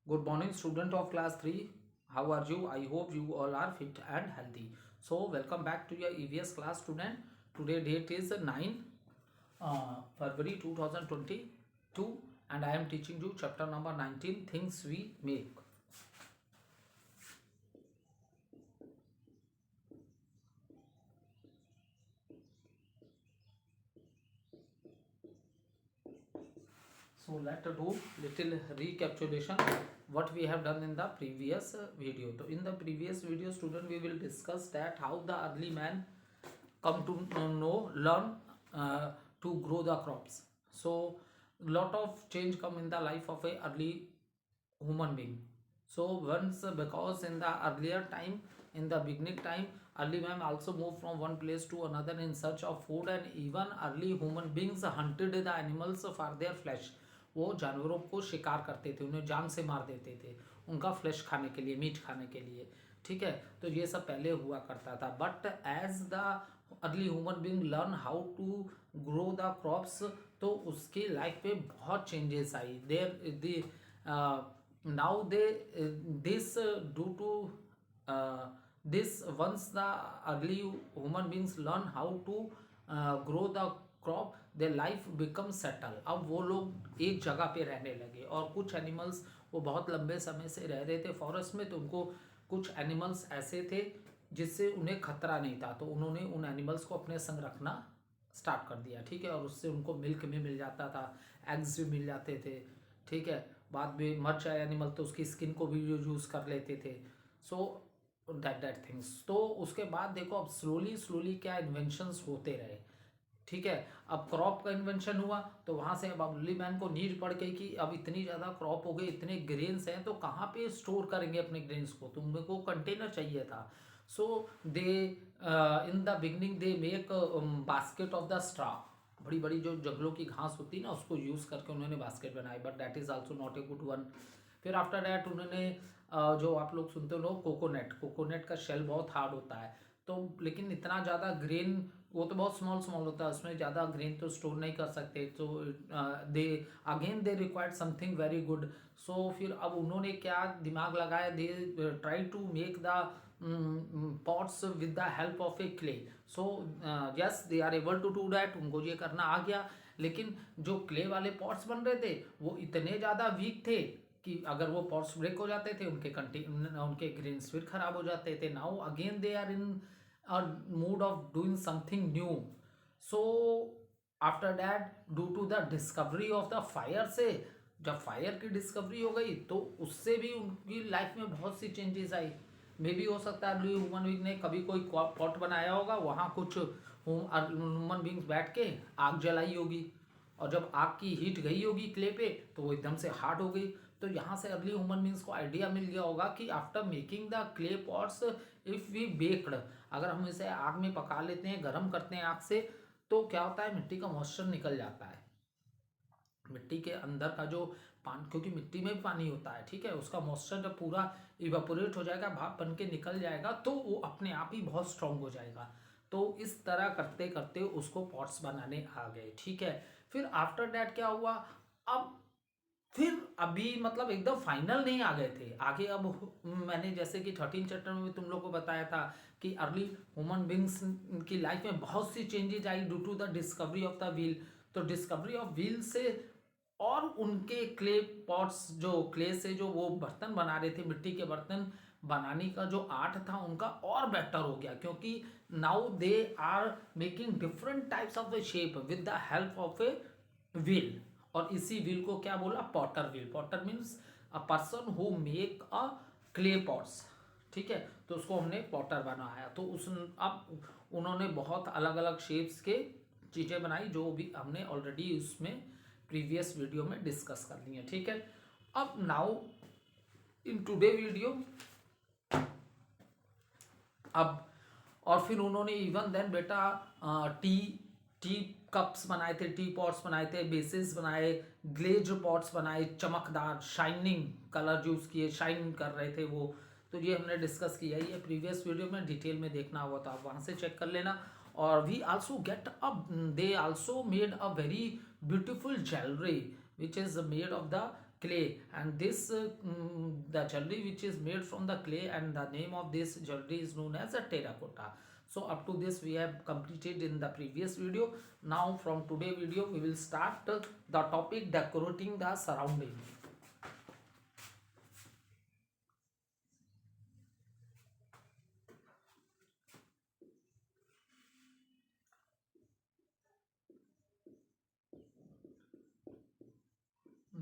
Good morning, student of class 3. How are you? I hope you all are fit and healthy. So, welcome back to your EVS class, student. Today date is 9 February 2022, and I am teaching you chapter number 19, Things We Make. So let's do little recapitulation what we have done in the previous video. So in the previous video, student, we will discuss that how the early man come to know, learn to grow the crops. So lot of change come in the life of a early human being. So once because in the earlier time, in the beginning time, early man also moved from one place to another in search of food, and even early human beings hunted the animals for their flesh. वो जानवरों को शिकार करते थे, उन्हें जान से मार देते थे उनका फ्लैश खाने के लिए, मीट खाने के लिए। ठीक है, तो ये सब पहले हुआ करता था। But as the early human being learn how to grow the crops, तो उसकी लाइफ में बहुत चेंजेस आई there now they this due to this once the early human beings learn how to grow the crop, their life become settle। अब वो लोग एक जगह पे रहने लगे, और कुछ एनिमल्स वो बहुत लंबे समय से रह रहे थे फॉरेस्ट में, तो उनको कुछ एनिमल्स ऐसे थे जिससे उन्हें खतरा नहीं था, तो उन्होंने उन एनिमल्स को अपने संग रखना स्टार्ट कर दिया। ठीक है, और उससे उनको मिल्क भी मिल जाता था, एग्स भी मिल जाते थे। ठीक है, बाद में मर जाए एनिमल तो उसकी स्किन को भी यूज़ कर लेते थे। So that things. तो उसके बाद देखो, अब स्लोली स्लोली क्या इन्वेंशंस होते रहे। ठीक है, अब क्रॉप का इन्वेंशन हुआ, तो वहाँ से अब अर्ली मैन को नीड पड़ गई कि अब इतनी ज़्यादा क्रॉप हो गई, इतने ग्रेन्स हैं, तो कहाँ पे स्टोर करेंगे अपने ग्रेन्स को, तो उनको कंटेनर चाहिए था। So they in the beginning they make basket of the straw. बड़ी बड़ी जो जंगलों की घास होती है ना, उसको यूज़ करके उन्होंने बास्केट बनाई, but that is also not a good one. फिर आफ्टर डैट उन्होंने जो आप लोग सुनते हो लोग, कोकोनट, कोकोनट का शेल बहुत हार्ड होता है, तो लेकिन इतना ज़्यादा ग्रेन, वो तो बहुत स्मॉल स्मॉल होता है, उसमें ज़्यादा ग्रेन तो स्टोर नहीं कर सकते, तो they again they required something very good. So फिर अब उन्होंने क्या दिमाग लगाया, they try to make the pots with the help of a clay. So yes, they are able to do that, उनको ये करना आ गया। लेकिन जो क्ले वाले पॉट्स बन रहे थे वो इतने ज़्यादा वीक थे कि अगर वो पॉट्स ब्रेक हो जाते थे, उनके ग्रेन्स फिर खराब हो जाते थे। Now again they are in a mood of doing something new. So after that, due to the discovery of the fire से, जब फायर की डिस्कवरी हो गई तो उससे भी उनकी लाइफ में बहुत सी चेंजेस आई। मे भी हो सकता है अर्ली ह्यूमन बींग ने कभी कोई पॉट बनाया होगा, वहाँ कुछ ह्यूमन बींग्स बैठ के आग जलाई होगी, और जब आग की हीट गई होगी क्ले पे, तो वो एकदम से हार्ड हो गई। तो यहाँ से अर्ली ह्यूमन बींग्स को आइडिया मिल गया होगा कि after making the clay pots, if we baked, अगर हम इसे आग में पका लेते हैं, गर्म करते हैं आग से, तो क्या होता है, मिट्टी का मॉइस्चर निकल जाता है। मिट्टी के अंदर का जो पानी, क्योंकि मिट्टी में भी पानी होता है, ठीक है, उसका मॉइस्चर जब पूरा इवापोरेट हो जाएगा, भाप बन के निकल जाएगा, तो वो अपने आप ही बहुत स्ट्रांग हो जाएगा। तो इस तरह करते करते उसको पॉट्स बनाने आ गए। ठीक है, फिर आफ्टर डैट क्या हुआ, अब फिर अभी मतलब एकदम फाइनल नहीं आ गए थे आगे। अब मैंने जैसे कि 13 चैप्टर में भी तुम लोग को बताया था कि अर्ली ह्यूमन बींग्स की लाइफ में बहुत सी चेंजेज आई due to the discovery of the wheel. तो डिस्कवरी ऑफ व्हील से, और उनके क्ले पॉट्स, जो क्ले से जो वो बर्तन बना रहे थे, मिट्टी के बर्तन बनाने का जो आर्ट था उनका और बेटर हो गया, क्योंकि now they are making different types of the shape with the help of a wheel. और इसी व्हील को क्या बोला, potter wheel. Potter means a person who make a clay pots. ठीक है, तो उसको हमने पॉटर बनाया। तो उस अब उन्होंने बहुत अलग अलग शेप्स के चीज़ें बनाई, जो भी हमने ऑलरेडी उसमें प्रीवियस वीडियो में डिस्कस कर ली है। ठीक है, अब नाउ इन टुडे वीडियो, अब और फिर उन्होंने इवन देन बेटा टी टी कप्स बनाए थे, टी पॉट्स बनाए थे, बेसिस बनाए, ग्लेज पॉट्स बनाए, चमकदार शाइनिंग कलर यूज़ किए, शाइन कर रहे थे वो। तो ये हमने डिस्कस किया ही है प्रीवियस वीडियो में, डिटेल में देखना हुआ तो आप वहाँ से चेक कर लेना। और we also get up, they also made a very beautiful jewellery which is made of the clay, and this the jewelry which is made from the clay, and the name of this jewelry is known as a terracotta. So up to this we have completed in the previous video. Now from today video we will start the topic decorating the surrounding.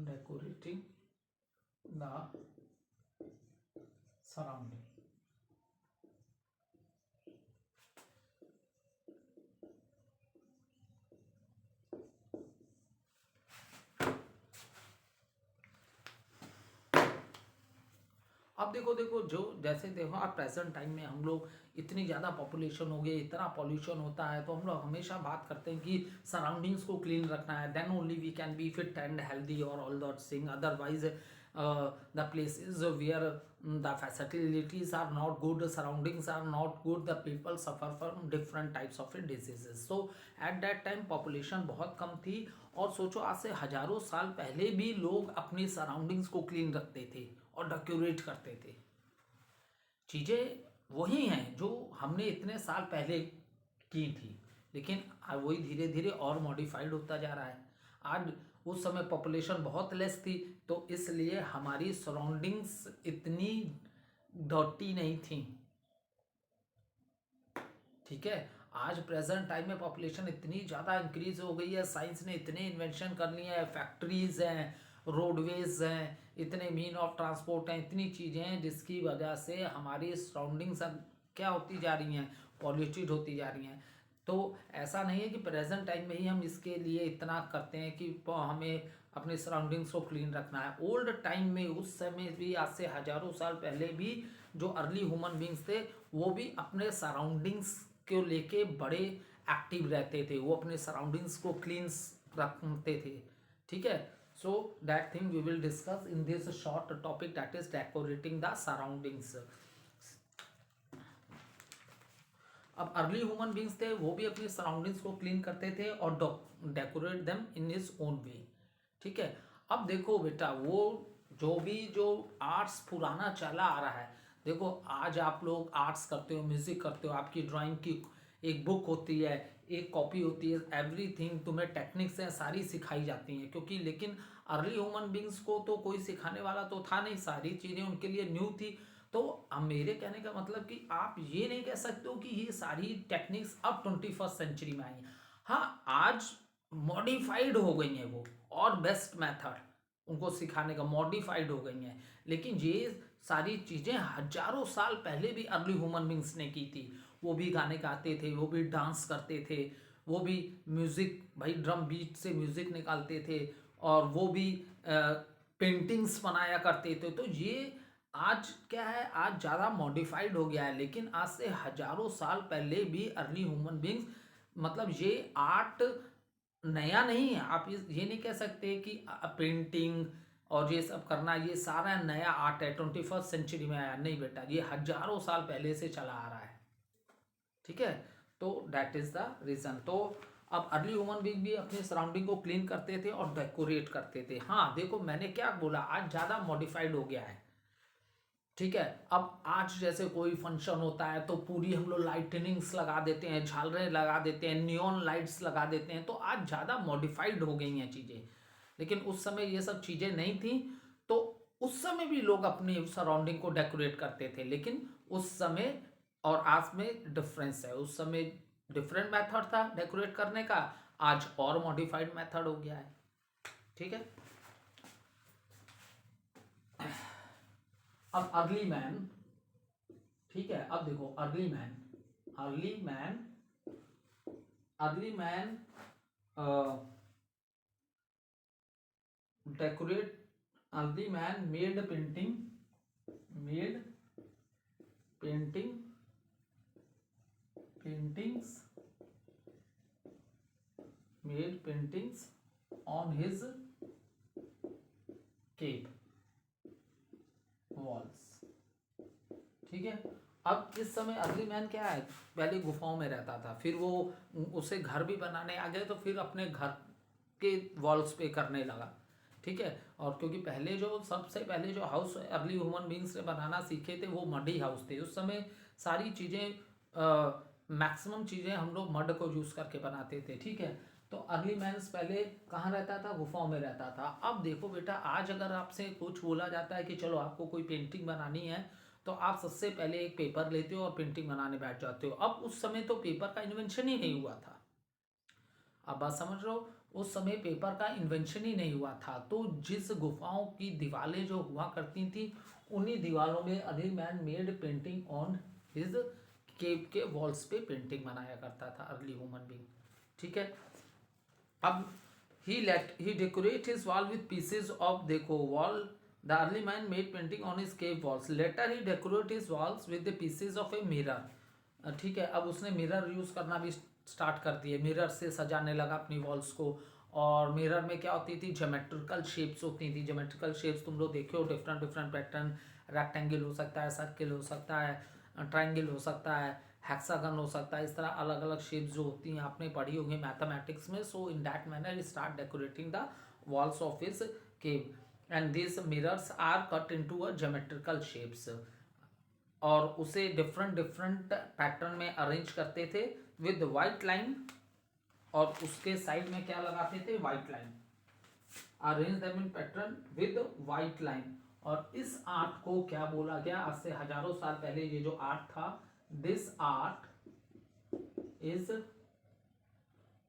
Decorating the surrounding. अब देखो देखो जो जैसे देखो आप present time में हम लोग इतनी ज़्यादा पॉपुलेशन हो गई, इतना पॉल्यूशन होता है, तो हम लोग हमेशा बात करते हैं कि सराउंडिंग्स को क्लीन रखना है, then only we can be fit and healthy और all that thing. Otherwise the places where the facilities are not good, surroundings are not good, the people suffer from different types of diseases. So at that time population बहुत कम थी, और सोचो आज से हजारों साल पहले भी लोग अपनी सराउंडिंग्स को क्लीन रखते थे और डेकोरेट करते थे। चीज़ें वही हैं जो हमने इतने साल पहले की थी, लेकिन वही धीरे धीरे और मॉडिफाइड होता जा रहा है। आज उस समय पॉपुलेशन बहुत लेस थी, तो इसलिए हमारी सराउंडिंग्स इतनी डर्टी नहीं थी। ठीक है, आज प्रेजेंट टाइम में पॉपुलेशन इतनी ज़्यादा इंक्रीज हो गई है, साइंस ने इतने इन्वेंशन कर लिए हैं, फैक्ट्रीज हैं, रोडवेज हैं, इतने मीन ऑफ ट्रांसपोर्ट हैं, इतनी चीज़ें हैं जिसकी वजह से हमारी सराउंडिंग्स अब क्या होती जा रही हैं, पॉल्यूटेड होती जा रही हैं। तो ऐसा नहीं है कि प्रेजेंट टाइम में ही हम इसके लिए इतना करते हैं कि हमें अपने सराउंडिंग्स को क्लीन रखना है। ओल्ड टाइम में उस समय भी, आज से हजारों साल पहले भी जो अर्ली ह्यूमन बींग्स थे वो भी अपने सराउंडिंग्स को लेके बड़े एक्टिव रहते थे, वो अपने सराउंडिंग्स को क्लीन रखते थे। ठीक है, so that thing we will discuss in this short topic, that is decorating the surroundings. अब अर्ली ह्यूमन बींग्स थे, वो भी अपनी सराउंडिंग्स को क्लीन करते थे और decorate them in his own way. ठीक है, अब देखो बेटा, वो जो आर्ट्स पुराना चला आ रहा है, देखो आज आप लोग आर्ट्स करते हो, म्यूजिक करते हो, आपकी ड्राइंग की एक बुक होती है, एक कॉपी होती है, एवरीथिंग तुम्हें टेक्निक्स हैं सारी सिखाई जाती हैं, क्योंकि लेकिन अर्ली ह्यूमन बींग्स को तो कोई सिखाने वाला तो था नहीं, सारी चीज़ें उनके लिए न्यू थी। तो अब मेरे कहने का मतलब कि आप ये नहीं कह सकते हो कि ये सारी टेक्निक्स अब 21st सेंचुरी में आई हैं। हाँ, आज मॉडिफाइड हो गई हैं वो, और बेस्ट मेथड उनको सिखाने का मॉडिफाइड हो गई हैं, लेकिन ये सारी चीज़ें हजारों साल पहले भी अर्ली ह्यूमन बींग्स ने की थी। वो भी गाने गाते थे, वो भी डांस करते थे, वो भी म्यूज़िक, भाई ड्रम बीट से म्यूज़िक निकालते थे, और वो भी पेंटिंग्स बनाया करते थे। तो ये आज क्या है, आज ज़्यादा मॉडिफाइड हो गया है, लेकिन आज से हजारों साल पहले भी अर्ली ह्यूमन बींग्स, मतलब ये आर्ट नया नहीं है। आप ये नहीं कह सकते कि पेंटिंग और ये सब करना ये सारा नया आर्ट है, 21st सेंचुरी में आया, नहीं बेटा, ये हजारों साल पहले से चला आ रहा है। ठीक है, तो दैट इज द रीजन। तो अब अर्ली ह्यूमन बीइंग भी अपने सराउंडिंग को क्लीन करते थे और डेकोरेट करते थे। हाँ देखो, मैंने क्या बोला, आज ज़्यादा मॉडिफाइड हो गया है। ठीक है, अब आज जैसे कोई फंक्शन होता है तो पूरी हम लोग लाइटनिंग्स लगा देते हैं, झालरें लगा देते हैं, नियॉन लाइट्स लगा देते हैं, तो आज ज़्यादा मॉडिफाइड हो गई हैं चीज़ें, लेकिन उस समय ये सब चीज़ें नहीं थी। तो उस समय भी लोग अपनी सराउंडिंग को डेकोरेट करते थे, लेकिन उस समय और आज में डिफरेंस है। उस समय डिफरेंट मेथड था डेकोरेट करने का, आज और मॉडिफाइड मेथड हो गया है। ठीक है, अब अर्ली मैन, ठीक है, अब देखो early man, early man, early man decorate, early man made painting, made painting, paintings, made paintings on his cave walls. ठीक है, अब इस समय अर्ली मैन क्या है, पहले गुफाओं में रहता था, फिर वो उसे घर भी बनाने आ गए, तो फिर अपने घर के वॉल्स पे करने लगा। ठीक है। और क्योंकि पहले जो सबसे पहले जो हाउस अर्ली ह्यूमन बींग्स ने बनाना सीखे थे वो मडी हाउस थे। उस समय सारी चीज़ें मैक्सिमम चीज़ें हम लोग मड को यूज़ करके बनाते थे, ठीक है। तो अर्ली मैंस पहले कहाँ रहता था? गुफाओं में रहता था। अब देखो बेटा, आज अगर आपसे कुछ बोला जाता है कि चलो आपको कोई पेंटिंग बनानी है, तो आप सबसे पहले एक पेपर लेते हो और पेंटिंग बनाने बैठ जाते हो। अब उस समय तो पेपर का इन्वेंशन ही नहीं हुआ था। आप बात समझ रहे हो? उस समय पेपर का इन्वेंशन ही नहीं हुआ था। तो जिस गुफाओं की दीवारें जो हुआ करती थी, उन्हीं दीवारों में early man made painting on his cave के वॉल्स पे पेंटिंग बनाया करता था अर्ली ह्यूमन बीइंग, ठीक है। अब he decorate his wall with pieces of, देखो, wall, the early man made painting on his cave walls. Later he decorate his walls with the pieces of a mirror. ठीक है। अब उसने mirror use करना भी स्टार्ट कर दिए, mirror से सजाने लगा अपनी वॉल्स को। और मिरर में क्या होती थी? ज्योमेट्रिकल शेप्स होती थी। ज्योमेट्रिकल शेप्स तुम लोग देखे हो, डिफरेंट डिफरेंट पैटर्न, रेक्टेंगल हो सकता है, सर्किल हो सकता है, ट्रायंगल हो सकता है, हेक्सागन हो सकता है। इस तरह अलग अलग शेप्स जो होती हैं आपने पढ़ी होंगी मैथमेटिक्स में। So in that manner start decorating the walls of his cave and this mirrors are cut into a geometrical shapes. और उसे डिफरेंट डिफरेंट पैटर्न में अरेंज करते थे विद वाइट लाइन, और उसके साइड में क्या लगाते थे? White line. Arrange them in pattern with white line. और इस आर्ट को क्या बोला गया? आज से हजारों साल पहले ये जो आर्ट था, दिस आर्ट इज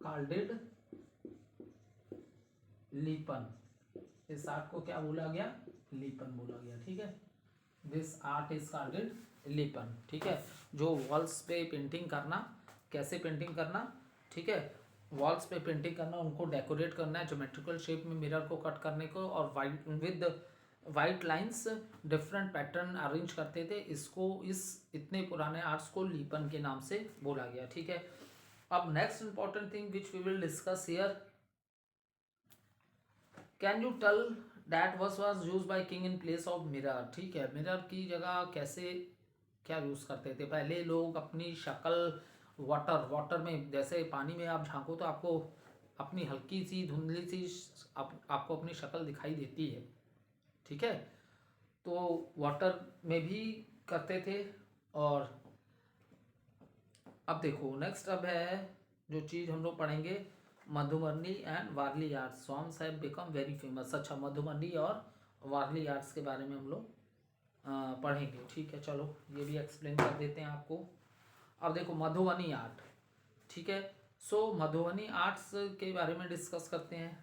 कॉल्ड लीपन। इस आर्ट को क्या बोला गया? लीपन बोला गया, ठीक है। दिस आर्ट इज कॉल्ड लीपन, ठीक है। जो वॉल्स पे पेंटिंग करना, कैसे पेंटिंग करना, ठीक है, वॉल्स पे पेंटिंग करना, उनको डेकोरेट करना है ज्योमेट्रिकल शेप में, मिरर को कट करने को, और white with white lines different pattern arrange करते थे। इसको, इस इतने पुराने आर्ट्स को लीपन के नाम से बोला गया, ठीक है। अब next important thing which we will discuss here, can you tell that was use by king in place of mirror, ठीक है। मिरर की जगह कैसे क्या यूज करते थे? पहले लोग अपनी शक्ल वाटर में, जैसे पानी में आप झांको तो आपको अपनी हल्की सी धुंधली सी आपको अपनी शक्ल दिखाई देती है, ठीक है। तो वाटर में भी करते थे। और अब देखो नेक्स्ट, अब है जो चीज़ हम लोग पढ़ेंगे, Madhubani and Warli arts. Songs have become very famous. अच्छा, मधुबनी और वारली आर्ट्स के बारे में हम लोग पढ़ेंगे, ठीक है। चलो ये भी एक्सप्लेन कर देते हैं आपको। अब देखो मधुबनी आर्ट, ठीक है। सो मधुबनी आर्ट्स के बारे में डिस्कस करते हैं।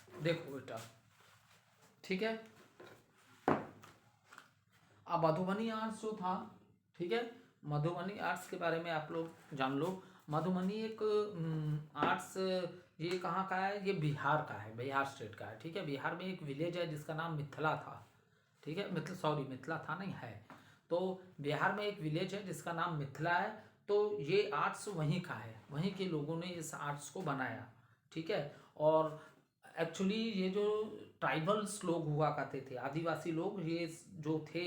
देखो बेटा, ठीक है। अब मधुबनी आर्ट्स जो था, ठीक है, मधुबनी आर्ट्स के बारे में आप लोग जान लो। मधुबनी एक आर्ट्स, ये कहाँ का है? ये बिहार का है, बिहार स्टेट का है, ठीक है। बिहार में एक विलेज है जिसका नाम मिथिला था, ठीक है। मिथिला था नहीं है। तो बिहार में एक विलेज है जिसका नाम मिथिला है। तो ये आर्ट्स वहीं का है, वहीं के लोगों ने इस आर्ट्स को बनाया, ठीक है। और एक्चुअली ये जो ट्राइबल्स लोग हुआ करते थे, आदिवासी लोग, ये जो थे,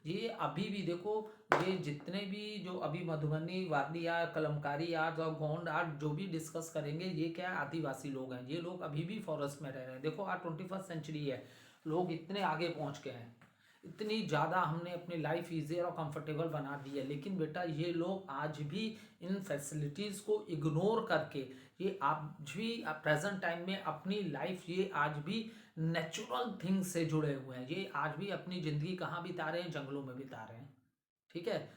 ये अभी भी देखो, ये जितने भी जो अभी मधुबनी, वारली आर्ट, कलमकारी आर्ट और गोंड आर्ट जो भी डिस्कस करेंगे, ये क्या है? आदिवासी लोग हैं। ये लोग अभी भी फॉरेस्ट में रह रहे हैं। देखो आज 21st सेंचुरी है, लोग इतने आगे पहुंच गए हैं, इतनी ज़्यादा हमने अपनी लाइफ ईजियर और कंफर्टेबल बना दी है, लेकिन बेटा ये लोग आज भी इन फैसिलिटीज़ को इग्नोर करके, ये आज भी प्रेजेंट टाइम में अपनी लाइफ, ये आज भी नेचुरल थिंग्स से जुड़े हुए हैं। ये आज भी अपनी ज़िंदगी कहाँ बिता रहे हैं? जंगलों में बिता रहे हैं, ठीक है,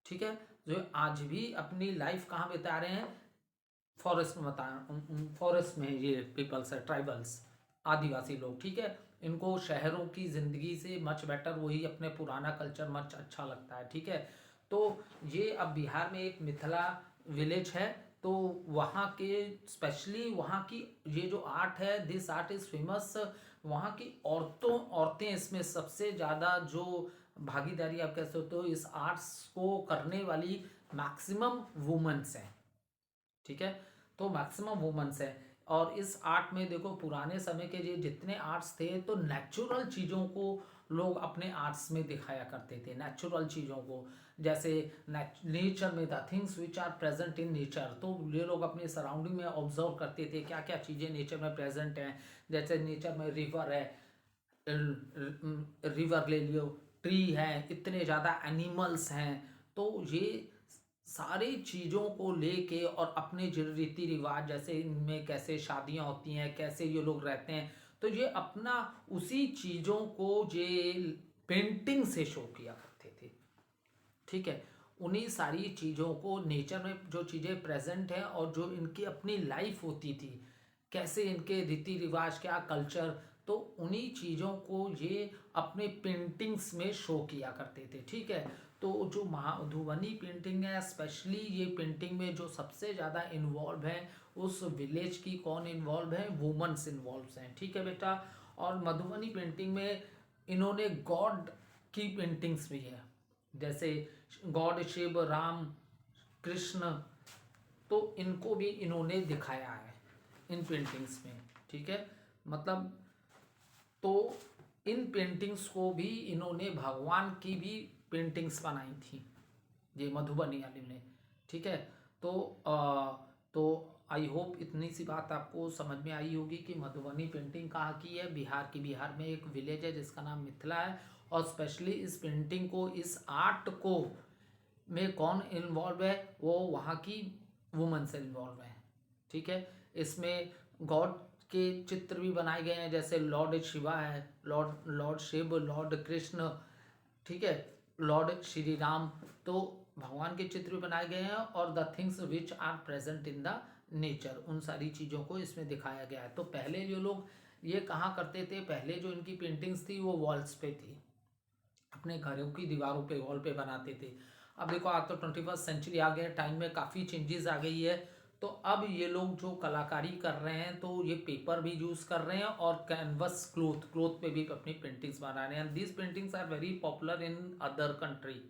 ठीक है। जो आज भी अपनी लाइफ कहाँ बिता रहे हैं? फॉरेस्ट में बता, फॉरेस्ट में ये पीपल्स है, ट्राइबल्स, आदिवासी लोग, ठीक है। इनको शहरों की ज़िंदगी से मच बेटर वही अपने पुराना कल्चर मच अच्छा लगता है, ठीक है। तो ये अब बिहार में एक मिथिला विलेज है, तो वहाँ के स्पेशली वहाँ की ये जो आर्ट है, दिस आर्ट इज़ फेमस। वहाँ की औरतें इसमें सबसे ज़्यादा जो भागीदारी आप कह सकते हो इस आर्ट्स को करने वाली मैक्सिमम वुमेन्स हैं। ठीक है, तो मैक्सिमम वुमेन्स है। और इस आर्ट में देखो पुराने समय के ये जितने आर्ट्स थे तो नेचुरल चीज़ों को लोग अपने आर्ट्स में दिखाया करते थे, नेचुरल चीज़ों को। जैसे नेचर में the things which are present in nature, तो ये लोग अपने सराउंडिंग में ऑब्जर्व करते थे क्या क्या चीज़ें नेचर में प्रेजेंट हैं। जैसे नेचर में रिवर है, रिवर ले लियो, ट्री है, इतने ज़्यादा एनिमल्स हैं। तो ये सारी चीज़ों को लेके और अपने जो रीति रिवाज जैसे इनमें कैसे शादियाँ होती हैं, कैसे ये लोग रहते हैं, तो ये अपना उसी चीज़ों को ये पेंटिंग से शो किया करते थे। ठीक है, उन्हीं सारी चीज़ों को नेचर में जो चीज़ें प्रेजेंट हैं और जो इनकी अपनी लाइफ होती थी, कैसे इनके रीति रिवाज क्या कल्चर, तो उन्हीं चीज़ों को ये अपने पेंटिंग्स में शो किया करते थे। ठीक है, तो जो मधुबनी पेंटिंग है स्पेशली ये पेंटिंग में जो सबसे ज़्यादा इन्वॉल्व है उस विलेज की कौन इन्वॉल्व है, वुमेन्स इन्वॉल्व हैं। ठीक है बेटा, और मधुबनी पेंटिंग में इन्होंने गॉड की पेंटिंग्स भी है, जैसे गॉड शिव राम कृष्ण, तो इनको भी इन्होंने दिखाया है इन पेंटिंग्स में। ठीक है, मतलब तो इन पेंटिंग्स को भी इन्होंने भगवान की भी पेंटिंग्स बनाई थी ये मधुबनी वाली ने। ठीक है, तो तो आई होप इतनी सी बात आपको समझ में आई होगी कि मधुबनी पेंटिंग कहाँ की है। बिहार की, बिहार में एक विलेज है जिसका नाम मिथिला है, और स्पेशली इस पेंटिंग को, इस आर्ट को में कौन इन्वॉल्व है, वो वहाँ की वुमन से इन्वॉल्व है। ठीक है, इसमें गॉड के चित्र भी बनाए गए हैं, जैसे लॉर्ड शिवा है, लॉर्ड शिव, लॉर्ड कृष्ण, ठीक है, लॉर्ड श्री राम, तो भगवान के चित्र भी बनाए गए हैं। और the things which are present in the nature, उन सारी चीज़ों को इसमें दिखाया गया है। तो पहले जो लोग ये कहाँ करते थे, पहले जो इनकी पेंटिंग्स थी वो वॉल्स पे थी, अपने घरों की दीवारों पे, वॉल पे बनाते थे। अब देखो आज तो 21st सेंचुरी आ गया, टाइम में काफ़ी चेंजेस आ गई है, तो अब ये लोग जो कलाकारी कर रहे हैं तो ये पेपर भी यूज़ कर रहे हैं और कैनवस क्लोथ पे भी अपनी पेंटिंग्स बना रहे हैं। These paintings are very popular in other country.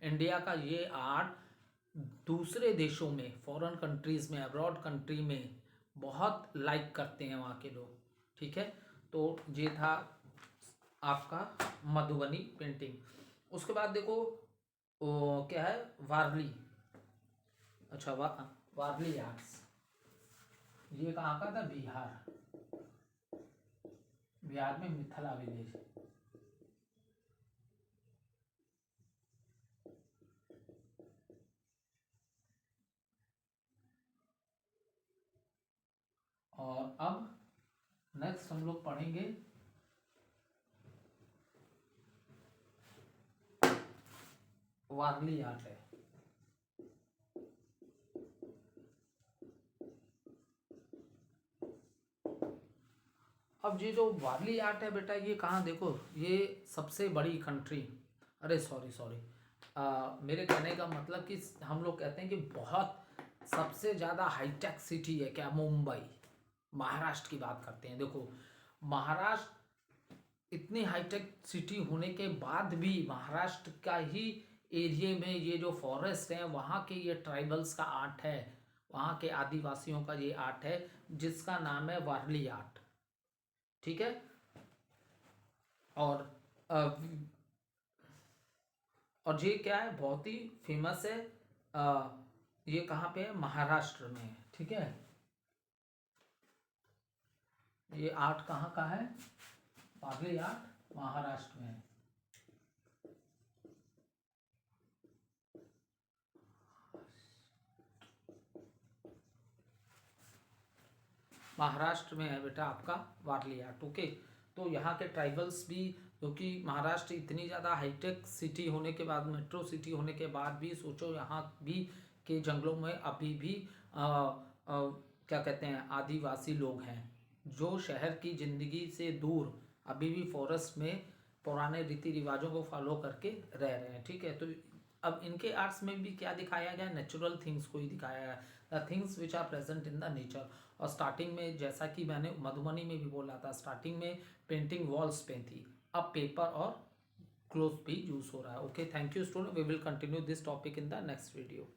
India का ये आर्ट दूसरे देशों में, फॉरेन कंट्रीज में, अब्रॉड कंट्री में बहुत लाइक करते हैं वहाँ के लोग। ठीक है, तो ये था आपका मधुबनी पेंटिंग। उसके बाद देखो क्या है, वारली। अच्छा, वारली आर्ट्स, ये कहाँ का था, बिहार, बिहार में मिथिला विलेज। और अब नेक्स्ट हम लोग पढ़ेंगे वारली आर्ट है। अब ये जो वारली आर्ट है बेटा, ये कहाँ, देखो ये सबसे बड़ी कंट्री, अरे सॉरी सॉरी, मेरे कहने का मतलब कि हम लोग कहते हैं कि बहुत सबसे ज़्यादा हाईटेक सिटी है क्या, मुंबई, महाराष्ट्र की बात करते हैं। देखो महाराष्ट्र इतनी हाईटेक सिटी होने के बाद भी महाराष्ट्र का ही एरिया में ये जो फॉरेस्ट हैं वहाँ के ये ट्राइबल्स का आर्ट है, वहाँ के आदिवासियों का ये आर्ट है जिसका नाम है वारली आर्ट। ठीक है, और अ, और ये क्या है, बहुत ही फेमस है। ये कहाँ पे है, महाराष्ट्र में है। ठीक है, ये आर्ट कहाँ का है, वारली आर्ट महाराष्ट्र में है। महाराष्ट्र में है बेटा आपका वारली आर्ट। ओके, तो यहाँ के ट्राइबल्स भी, क्योंकि महाराष्ट्र इतनी ज़्यादा हाईटेक सिटी होने के बाद, मेट्रो सिटी होने के बाद भी सोचो यहाँ भी के जंगलों में अभी भी क्या कहते हैं, आदिवासी लोग हैं जो शहर की ज़िंदगी से दूर अभी भी फॉरेस्ट में पुराने रीति रिवाजों को फॉलो करके रह रहे हैं। ठीक है, तो अब इनके आर्ट्स में भी क्या दिखाया गया, नेचुरल थिंग्स को ही दिखाया गया। The things which are present in the nature. और स्टार्टिंग में जैसा कि मैंने मधुबनी में भी बोला था, स्टार्टिंग में पेंटिंग वॉल्स पे थी, अब पेपर और क्लोथ भी यूज हो रहा है। Okay, thank you student, we will continue this topic in the next video.